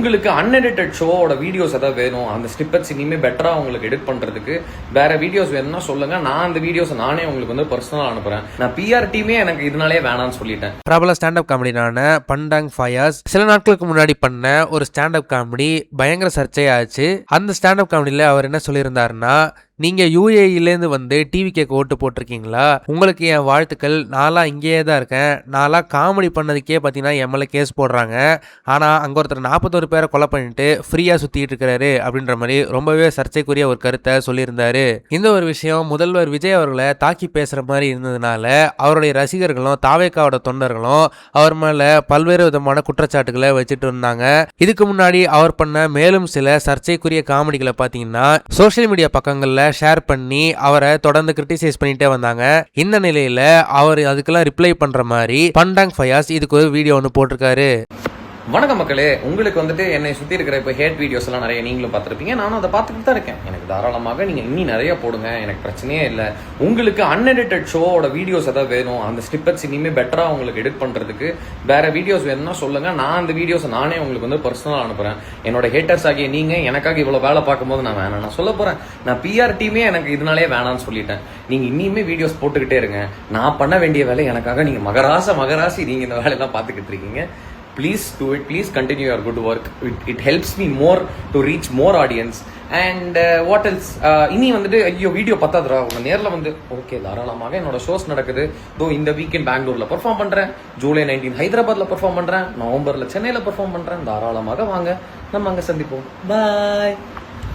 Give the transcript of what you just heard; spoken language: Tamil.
உங்களுக்கு அன்எடிட்டட் ஷோவோட வீடியோஸ் ஏதாவது வேணும், அந்த ஸ்னிப்பெட்ஸ் இனிமே பெட்டரா உங்களுக்கு எடிட் பண்றதுக்கு வேற வீடியோஸ் வேணும்னா சொல்லுங்க. நான் அந்த வீடியோஸ் நானே உங்களுக்கு வந்து பர்சனலா அனுப்புறேன். நான் பிஆர் டீமே எனக்கு இதனாலே வேணாம்னு சொல்லிட்டேன். பிரபல ஸ்டாண்டப் காமெடியான பண்டாங் ஃபயாஸ் சில நாட்களுக்கு முன்னாடி பண்ண ஒரு ஸ்டாண்டப் காமெடி பயங்கர சர்ச்சையாச்சு. அந்த ஸ்டாண்டப் காமெடியில அவர் என்ன சொல்லியிருந்தாருன்னா, நீங்க யூஏஇலேருந்து வந்து டிவி கேக்கு ஓட்டு போட்டிருக்கீங்களா, உங்களுக்கு என் வாழ்த்துக்கள். நான்லாம் இங்கேயே தான் இருக்கேன். நான்லாம் காமெடி பண்ணதுக்கே பார்த்தீங்கன்னா எம்எல்ஏ கேஸ் போடுறாங்க. ஆனால் அங்கே ஒருத்தர் 41 பேரை கொலை பண்ணிட்டு ஃப்ரீயாக சுற்றிட்டு இருக்கிறாரு அப்படின்ற மாதிரி ரொம்பவே சர்ச்சைக்குரிய ஒரு கருத்தை சொல்லியிருந்தாரு. இந்த ஒரு விஷயம் முதல்வர் விஜய் அவர்களை தாக்கி பேசுகிற மாதிரி இருந்ததுனால அவருடைய ரசிகர்களும் தாவேக்காவோட தொண்டர்களும் அவர் மேலே பல்வேறு விதமான குற்றச்சாட்டுகளை வச்சுட்டு இருந்தாங்க. இதுக்கு முன்னாடி அவர் பண்ண மேலும் சில சர்ச்சைக்குரிய காமெடிகளை பார்த்தீங்கன்னா சோசியல் மீடியா பக்கங்களில் ஷேர் பண்ணி அவரை தொடர்ந்து கிரிட்டிசைஸ் பண்ணிட்டே வந்தாங்க. இந்த நிலையில அவர் அதுக்கெல்லாம் ரிப்ளை பண்ற மாதிரி பண்டாங் ஃபயாஸ் இதுக்கு ஒரு வீடியோ ஒன்று போட்டிருக்காரு. வணக்கம் மக்களே, உங்களுக்கு வந்துட்டு என்னை சுற்றி இருக்கிற இப்போ ஹேட் வீடியோஸ் எல்லாம் நிறைய நீங்களும் பார்த்துருப்பீங்க. நானும் அதை பார்த்துட்டு தான் இருக்கேன். எனக்கு தாராளமாக நீங்கள் இன்னும் நிறைய போடுங்க, எனக்கு பிரச்சனையே இல்லை. உங்களுக்கு அன்எடிட்டட் ஷோவோட வீடியோஸ் ஏதாவது வேணும், அந்த ஸ்னிப்பெட்ஸ் இனிமே பெட்டராக உங்களுக்கு எடிட் பண்ணுறதுக்கு வேற வீடியோஸ் வேணும்னா சொல்லுங்க. நான் அந்த வீடியோஸ் நானே உங்களுக்கு வந்து பர்சனலாக அனுப்புறேன். என்னோட ஹேட்டர்ஸ் ஆகிய நீங்கள் எனக்காக இவ்வளோ வேலை பார்க்கும்போது நான் வேணாம், நான் சொல்ல போகிறேன். நான் பிஆர் டீமே எனக்கு இதனாலே வேணாம்னு சொல்லிட்டேன். நீங்கள் இனிமே வீடியோஸ் போட்டுக்கிட்டே இருங்க. நான் பண்ண வேண்டிய வேலை எனக்காக நீங்கள் மகராசி நீங்கள் இந்த வேலையெல்லாம் பார்த்துக்கிட்டு இருக்கீங்க. Please do it. Please continue your good work. It helps me more to reach more audience. And what else? இனி வந்துட்டு ஐயோ வீடியோ பத்தாதுரா, உங்க நேரில் வந்து ஓகே தாராளமாக என்னோட ஷோஸ் நடக்குது. தோ இந்த வீக்கெண்ட் பெங்களூர்ல பெர்ஃபார்ம் பண்றேன், ஜூலை 19 ஹைதராபாத்ல பெர்ஃபார்ம் பண்றேன், நவம்பர்ல சென்னையில பெர்ஃபார்ம் பண்றேன். தாராளமாக வாங்க, நம்ம அங்க சந்திப்போம். பாய்.